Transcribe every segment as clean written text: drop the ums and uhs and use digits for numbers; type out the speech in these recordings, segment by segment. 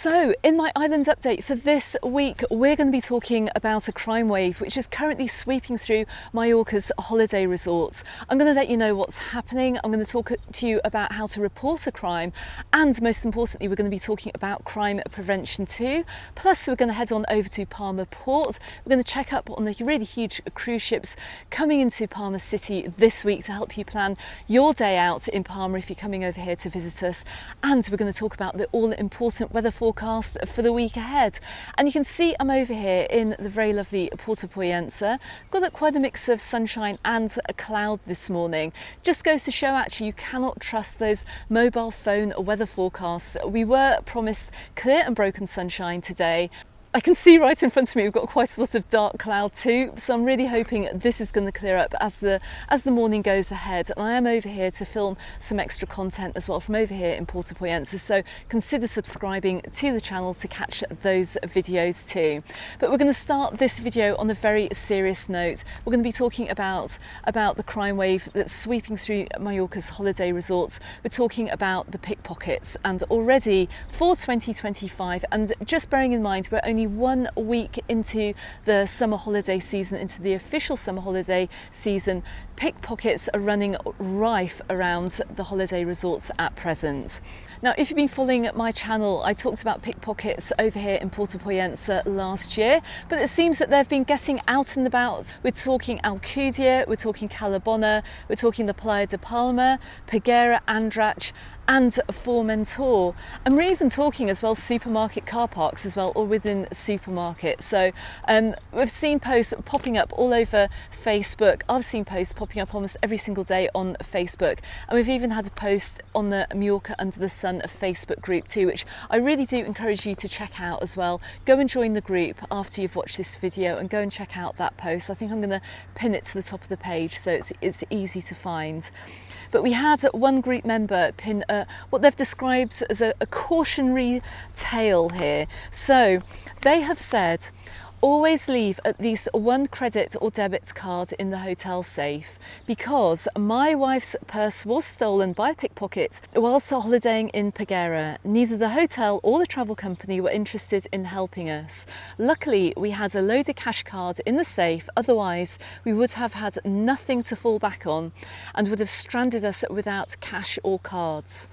So in my island update for this week, we're going to be talking about a crime wave which is currently sweeping through Mallorca's holiday resorts. I'm going to let you know what's happening. I'm going to talk to you about how to report a crime, and most importantly we're going to be talking about crime prevention too. Plus we're going to head on over to Palma Port. We're going to check up on the really huge cruise ships coming into Palma City this week to help you plan your day out in Palma if you're coming over here to visit us. And we're going to talk about the all-important weather forecast for the week ahead. And you can see I'm over here in the very lovely Puerto Pollensa. Got quite a mix of sunshine and a cloud this morning. Just goes to show actually you cannot trust those mobile phone weather forecasts. We were promised clear and broken sunshine today. I can see right in front of me we've got quite a lot of dark cloud too, so I'm really hoping this is going to clear up as the morning goes ahead. And I am over here to film some extra content as well from over here in Puerto Pollensa, so consider subscribing to the channel to catch those videos too. But we're going to start this video on a very serious note. We're going to be talking about the crime wave that's sweeping through Mallorca's holiday resorts. We're talking about the pickpockets, and already for 2025, and just bearing in mind we're only 1 week into the summer holiday season, into the official summer holiday season, pickpockets are running rife around the holiday resorts at present. Now, if you've been following my channel, I talked about pickpockets over here in Puerto Pollensa last year, but it seems that they've been getting out and about. We're talking Alcudia, we're talking Calabona, we're talking the Playa de Palma, Peguera, Andrach, and Formentor. And we're even talking as well supermarket car parks as well, or within supermarkets. So we've seen posts popping up all over Facebook. I've seen posts popping up almost every single day on Facebook, and we've even had a post on the Mallorca Under the Sun Facebook group too, which I really do encourage you to check out as well. Go and join the group after you've watched this video and go and check out that post. I think I'm going to pin it to the top of the page so it's easy to find. But we had one group member pin what they've described as a cautionary tale here. So they have said, always leave at least 1 credit or debit card in the hotel safe, because my wife's purse was stolen by a pickpocket whilst holidaying in Peguera. Neither the hotel or the travel company were interested in helping us. Luckily, we had a loaded cash card in the safe, otherwise we would have had nothing to fall back on and would have stranded us without cash or cards.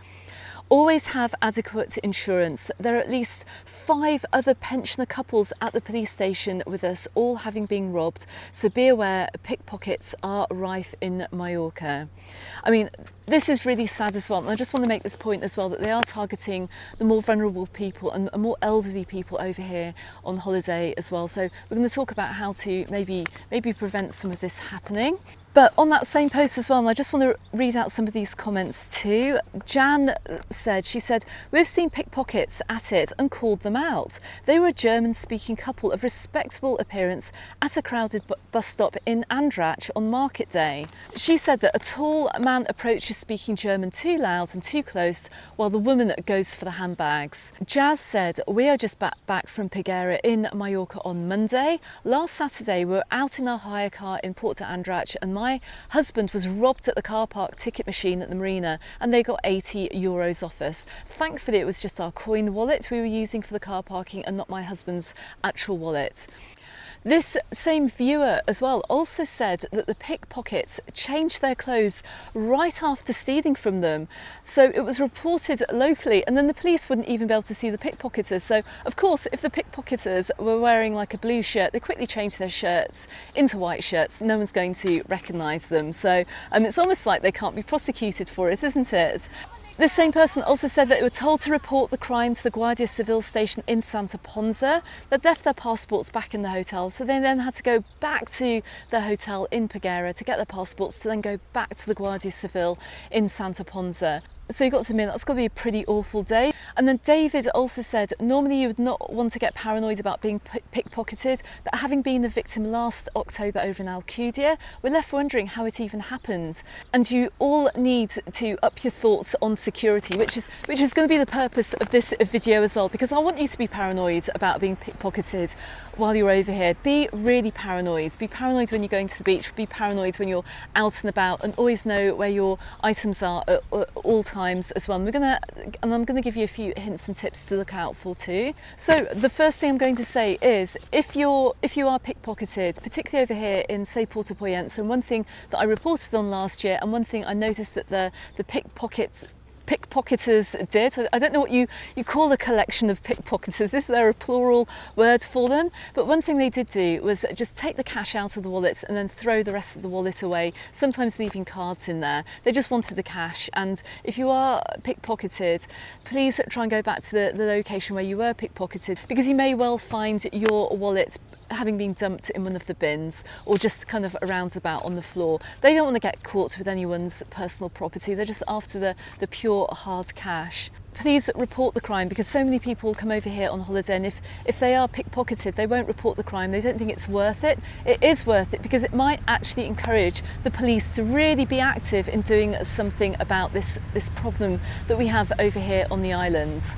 Always have adequate insurance. There are at least 5 other pensioner couples at the police station with us, all having been robbed. So be aware, pickpockets are rife in Mallorca. I mean, this is really sad as well. And I just want to make this point as well, that they are targeting the more vulnerable people and more elderly people over here on holiday as well. So we're going to talk about how to maybe prevent some of this happening. But on that same post as well, and I just want to read out some of these comments too. Jan said, we've seen pickpockets at it and called them out. They were a German-speaking couple of respectable appearance at a crowded bus stop in Andrach on market day. She said that a tall man approaches speaking German too loud and too close, while the woman goes for the handbags. Jazz said, we are just back from Peguera in Mallorca on Monday. Last Saturday we were out in our hire car in Port de Andrach, and my husband was robbed at the car park ticket machine at the marina, and they got €80 off us. Thankfully it was just our coin wallet we were using for the car parking and not my husband's actual wallet. This same viewer as well also said that the pickpockets changed their clothes right after stealing from them. So it was reported locally, and then the police wouldn't even be able to see the pickpocketers. So of course, if the pickpocketers were wearing like a blue shirt, they quickly changed their shirts into white shirts. No one's going to recognise them. So it's almost like they can't be prosecuted for it, isn't it? This same person also said that they were told to report the crime to the Guardia Civil station in Santa Ponsa. They'd left their passports back in the hotel, so they then had to go back to their hotel in Peguera to get their passports, to then go back to the Guardia Civil in Santa Ponsa. So you've got to admit, that's got to be a pretty awful day. And then David also said, normally you would not want to get paranoid about being pickpocketed, but having been the victim last October over in Alcudia, we're left wondering how it even happened. And you all need to up your thoughts on security, which is going to be the purpose of this video as well, because I want you to be paranoid about being pickpocketed while you're over here. Be really paranoid. Be paranoid when you're going to the beach. Be paranoid when you're out and about, and always know where your items are at all times. times as well. And I'm gonna give you a few hints and tips to look out for too. So the first thing I'm going to say is if you are pickpocketed, particularly over here in, say, Puerto Pollensa, and one thing that I reported on last year, and one thing I noticed that the pickpocketers did. I don't know what you call a collection of pickpocketers. Is there a plural word for them? But one thing they did do was just take the cash out of the wallets and then throw the rest of the wallet away, sometimes leaving cards in there. They just wanted the cash. And if you are pickpocketed, please try and go back to the location where you were pickpocketed, because you may well find your wallet having been dumped in one of the bins or just kind of around about on the floor. They don't want to get caught with anyone's personal property. They're just after the pure hard cash. Please report the crime, because so many people come over here on holiday, and if they are pickpocketed, they won't report the crime. They don't think it's worth it. It is worth it, because it might actually encourage the police to really be active in doing something about this problem that we have over here on the islands.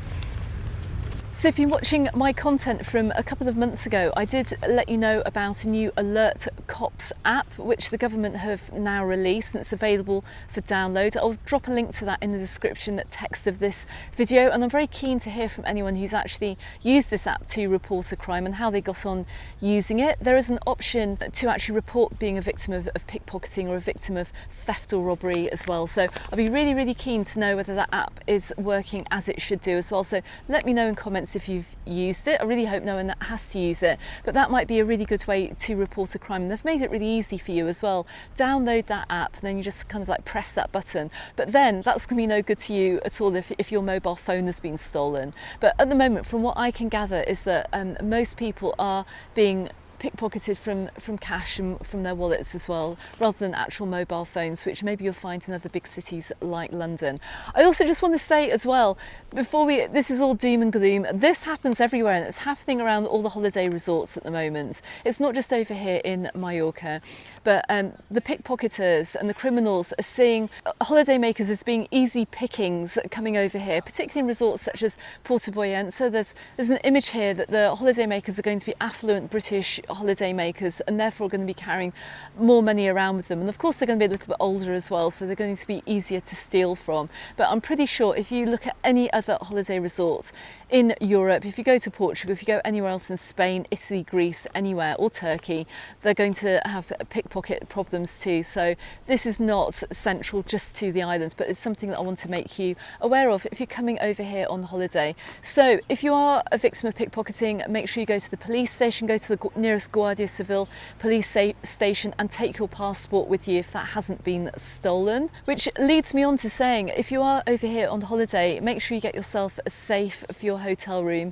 So if you've been watching my content from a couple of months ago, I did let you know about a new Alert Cops app, which the government have now released, and it's available for download. I'll drop a link to that in the description text of this video, and I'm very keen to hear from anyone who's actually used this app to report a crime and how they got on using it. There is an option to actually report being a victim of pickpocketing or a victim of theft or robbery as well. So I'll be really, really keen to know whether that app is working as it should do as well. So let me know in comments if you've used it. I really hope no one has to use it, but that might be a really good way to report a crime. And they've made it really easy for you as well. Download that app and then you just kind of like press that button. But then that's going to be no good to you at all if your mobile phone has been stolen. But at the moment, from what I can gather, is that most people are being pickpocketed from cash and from their wallets as well, rather than actual mobile phones, which maybe you'll find in other big cities like London. I also just want to say as well, this is all doom and gloom. This happens everywhere, and it's happening around all the holiday resorts at the moment. It's not just over here in Mallorca, but the pickpocketers and the criminals are seeing holidaymakers as being easy pickings coming over here, particularly in resorts such as Puerto Pollensa. There's an image here that the holidaymakers are going to be affluent British holidaymakers, and therefore are going to be carrying more money around with them. And of course they're going to be a little bit older as well, so they're going to be easier to steal from. But I'm pretty sure if you look at any other holiday resorts in Europe, if you go to Portugal, if you go anywhere else in Spain, Italy, Greece, anywhere, or Turkey, they're going to have pickpocket problems too. So this is not central just to the islands, but it's something that I want to make you aware of if you're coming over here on holiday. So if you are a victim of pickpocketing, make sure you go to the police station, go to the nearest Guardia Civil police station and take your passport with you if that hasn't been stolen. Which leads me on to saying, if you are over here on holiday, make sure you get yourself a safe for your hotel room.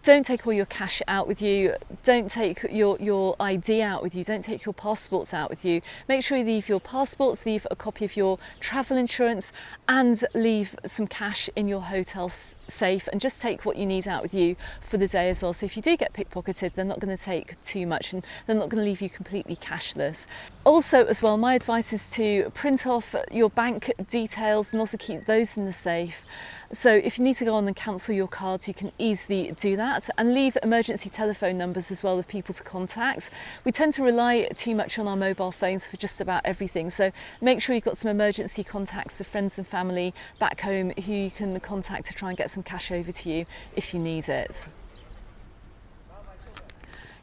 Don't take all your cash out with you. Don't take your ID out with you. Don't take your passports out with you. Make sure you leave your passports, leave a copy of your travel insurance, and leave some cash in your hotel safe, and just take what you need out with you for the day as well. So if you do get pickpocketed, they're not going to take too much, and they're not going to leave you completely cashless. Also as well, my advice is to print off your bank details and also keep those in the safe. So if you need to go on and cancel your cards, you can easily do that, and leave emergency telephone numbers as well of people to contact. We tend to rely too much on our mobile phones for just about everything, so make sure you've got some emergency contacts of friends and family back home who you can contact to try and get some cash over to you if you need it.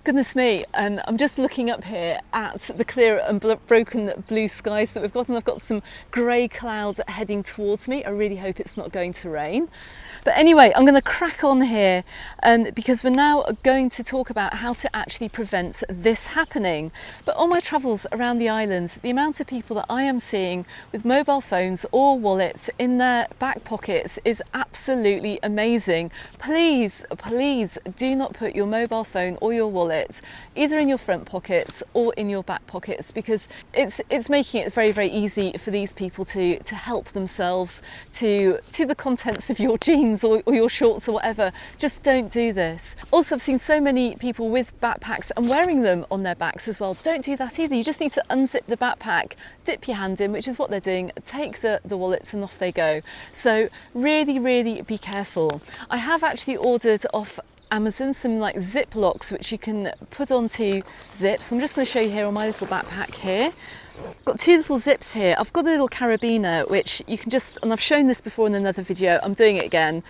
Goodness me, and I'm just looking up here at the clear and broken blue skies that we've got, and I've got some grey clouds heading towards me. I really hope it's not going to rain. But anyway, I'm going to crack on here because we're now going to talk about how to actually prevent this happening. But on my travels around the island, the amount of people that I am seeing with mobile phones or wallets in their back pockets is absolutely amazing. Please, please do not put your mobile phone or your wallet either in your front pockets or in your back pockets, because it's making it very, very easy for these people to help themselves to the contents of your jeans or your shorts or whatever. Just don't do this. Also, I've seen so many people with backpacks and wearing them on their backs as well. Don't do that either. You just need to unzip the backpack, dip your hand in, which is what they're doing, take the wallets, and off they go. So really, really be careful. I have actually ordered off Amazon, some like zip locks which you can put onto zips. I'm just going to show you here on my little backpack here. I've got two little zips here. I've got a little carabiner which you can just, and I've shown this before in another video, I'm doing it again,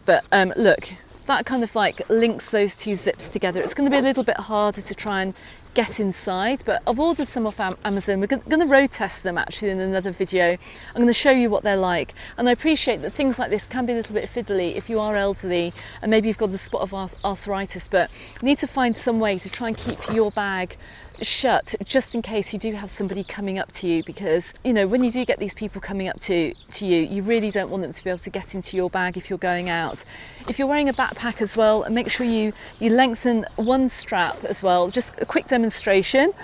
but look, that kind of like links those two zips together. It's going to be a little bit harder to try and get inside, but I've ordered some off Amazon. We're going to road test them actually in another video. I'm going to show you what they're like, and I appreciate that things like this can be a little bit fiddly if you are elderly and maybe you've got a spot of arthritis, but you need to find some way to try and keep your bag shut just in case you do have somebody coming up to you, because you know, when you do get these people coming up to you, you really don't want them to be able to get into your bag if you're going out. If you're wearing a backpack as well, and make sure you lengthen one strap as well. Just a quick demonstration.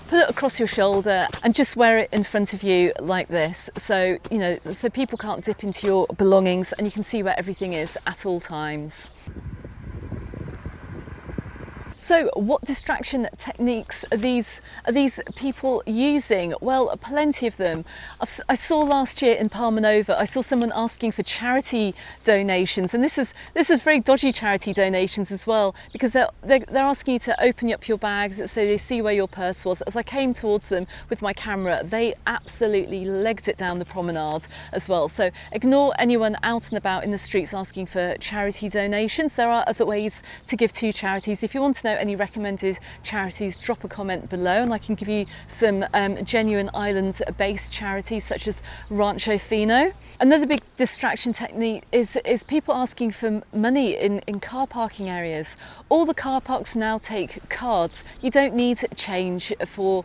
Put it across your shoulder and just wear it in front of you like this, so you know, so people can't dip into your belongings and you can see where everything is at all times. So what distraction techniques are these people using? Well, plenty of them. I saw last year in Palma, I saw someone asking for charity donations, and this is very dodgy charity donations as well, because they're asking you to open up your bag so they see where your purse was. As I came towards them with my camera, they absolutely legged it down the promenade as well. So ignore anyone out and about in the streets asking for charity donations. There are other ways to give to charities. If you want to know any recommended charities, drop a comment below and I can give you some genuine island-based charities such as Rancho Fino. Another big distraction technique is people asking for money in car parking areas. All the car parks now take cards. You don't need change for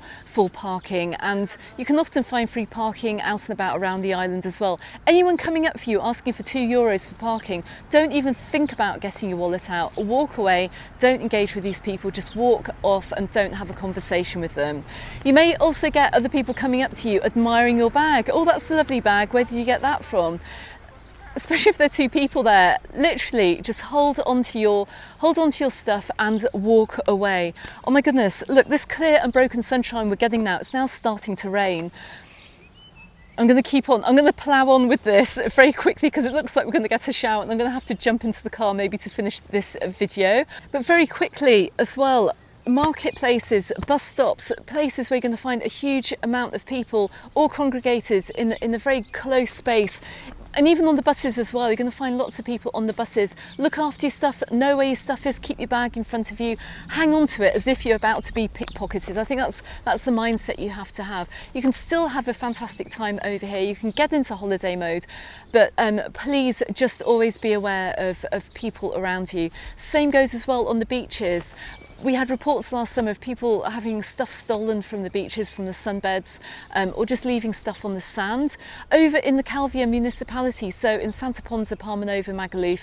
parking, and you can often find free parking out and about around the island as well. Anyone coming up for you asking for €2 for parking, don't even think about getting your wallet out. Walk away, don't engage with these people, just walk off and don't have a conversation with them. You may also get other people coming up to you admiring your bag. Oh, that's a lovely bag, where did you get that from? Especially if there are two people there, literally just hold on to your stuff and walk away. Oh my goodness, look, this clear and broken sunshine we're getting now, it's now starting to rain. I'm going to keep on, I'm going to plough on with this very quickly because it looks like we're going to get a shower and I'm going to have to jump into the car maybe to finish this video. But very quickly as well, marketplaces, bus stops, places where you're going to find a huge amount of people all congregated in a very close space. And even on the buses as well, you're going to find lots of people on the buses. Look after your stuff, know where your stuff is, keep your bag in front of you, hang on to it as if you're about to be pickpocketed. I think that's the mindset you have to have. You can still have a fantastic time over here, you can get into holiday mode, but please just always be aware of people around you. Same goes as well on the beaches. We had reports last summer of people having stuff stolen from the beaches, from the sunbeds, or just leaving stuff on the sand. Over in the Calvia municipality, so in Santa Ponsa, Palma, Magaluf,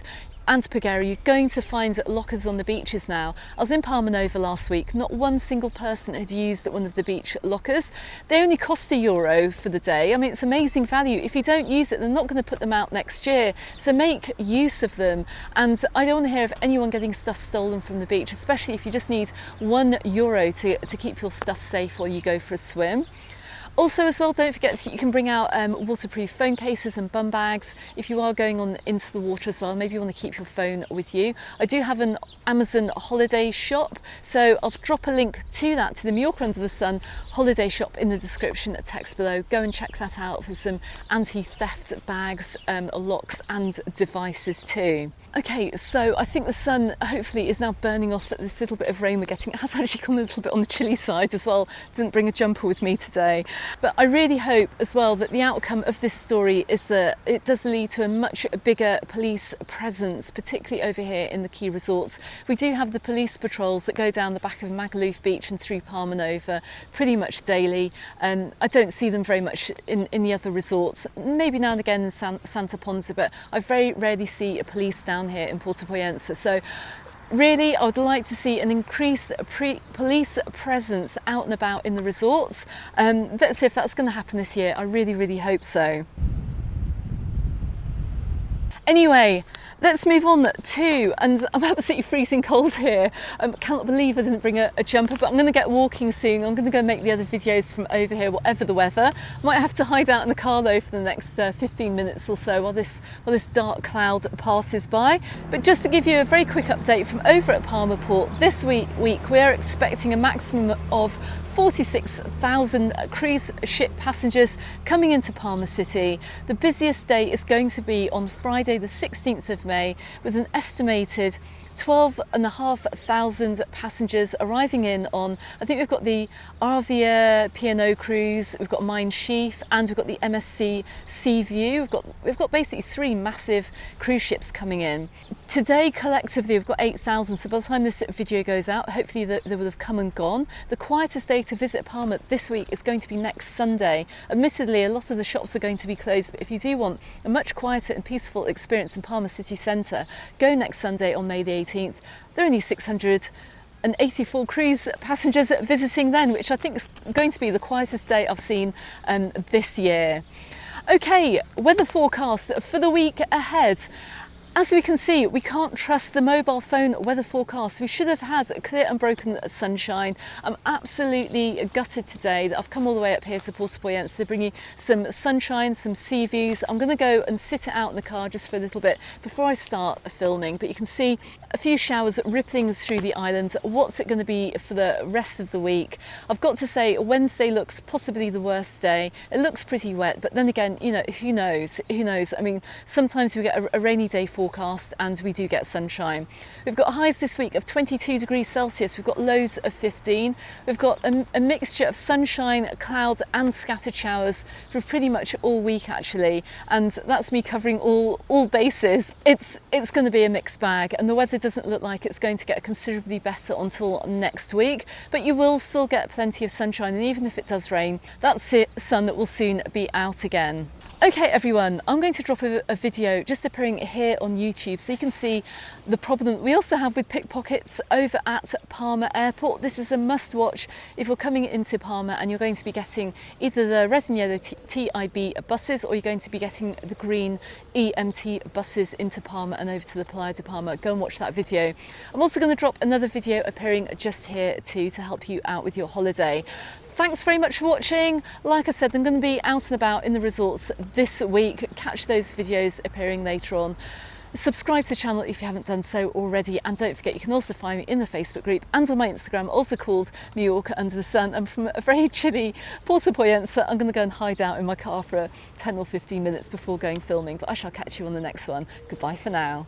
and Pagera, you're going to find lockers on the beaches now. I was in Palma last week, not one single person had used one of the beach lockers. They only cost €1 for the day. I mean, it's amazing value. If you don't use it, they're not going to put them out next year. So make use of them. And I don't want to hear of anyone getting stuff stolen from the beach, especially if you just need €1 to keep your stuff safe while you go for a swim. Also as well, don't forget you can bring out waterproof phone cases and bum bags if you are going on into the water as well. Maybe you want to keep your phone with you. I do have an Amazon holiday shop, so I'll drop a link to that, to the Mallorca Under the Sun holiday shop, in the description text below. Go and check that out for some anti-theft bags, locks and devices too. Okay, so I think the sun hopefully is now burning off this little bit of rain we're getting. It has actually gone a little bit on the chilly side as well. Didn't bring a jumper with me today. But I really hope as well that the outcome of this story is that it does lead to a much bigger police presence, particularly over here in the key resorts. We do have the police patrols that go down the back of Magaluf Beach and through Palma Nova pretty much daily. I don't see them very much in the other resorts, maybe now and again in Santa Ponsa, but I very rarely see a police down here in Puerto Pollensa. So really, I would like to see an increased police presence out and about in the resorts. Let's see if that's going to happen this year. I really, really hope so. Anyway, Let's move on to, and I'm absolutely freezing cold here. Cannot believe I didn't bring a jumper, but I'm going to get walking soon. I'm going to go make the other videos from over here, whatever the weather. Might have to hide out in the car though for the next 15 minutes or so while this dark cloud passes by. But just to give you a very quick update from over at Palma Port, this week we're expecting a maximum of 46,000 cruise ship passengers coming into Palma City. The busiest day is going to be on Friday the 16th of May with an estimated 12,500 passengers arriving in on, I think we've got the Arvia P&O cruise, we've got Mein Schiff, and we've got the MSC Seaview. We've got basically 3 massive cruise ships coming in. Today collectively we've got 8,000, so by the time this video goes out hopefully they will have come and gone. The quietest day to visit Palma this week is going to be next Sunday. Admittedly a lot of the shops are going to be closed, but if you do want a much quieter and peaceful experience in Palma city centre, go next Sunday on May the 18th. There are only 684 cruise passengers visiting then, which I think is going to be the quietest day I've seen this year. Okay, weather forecast for the week ahead. As we can see, we can't trust the mobile phone weather forecast. We should have had clear unbroken sunshine. I'm absolutely gutted today that I've come all the way up here to Puerto Pollensa to bring you some sunshine, some sea views. I'm going to go and sit it out in the car just for a little bit before I start filming, but you can see a few showers rippling through the island. What's it going to be for the rest of the week? I've got to say Wednesday looks possibly the worst day. It looks pretty wet, but then again, you know, who knows? I mean, sometimes we get a rainy day forecast and we do get sunshine. We've got highs this week of 22 degrees Celsius, we've got lows of 15. We've got a mixture of sunshine, clouds and scattered showers for pretty much all week actually, and that's me covering all bases. It's going to be a mixed bag, and the weather doesn't look like it's going to get considerably better until next week, but you will still get plenty of sunshine, and even if it does rain, that sun will soon be out again. Okay everyone, I'm going to drop a video just appearing here on YouTube so you can see the problem that we also have with pickpockets over at Palma Airport. This is a must watch if you're coming into Palma and you're going to be getting either the red and yellow TIB buses, or you're going to be getting the green EMT buses into Palma and over to the Playa de Palma. Go and watch that video. I'm also going to drop another video appearing just here too to help you out with your holiday. Thanks very much for watching. Like I said, I'm going to be out and about in the resorts this week. Catch those videos appearing later on. Subscribe to the channel if you haven't done so already, and don't forget you can also find me in the Facebook group and on my Instagram, also called Mallorca Under the Sun. And from a very chilly Puerto Pollensa, I'm going to go and hide out in my car for 10 or 15 minutes before going filming, but I shall catch you on the next one. Goodbye for now.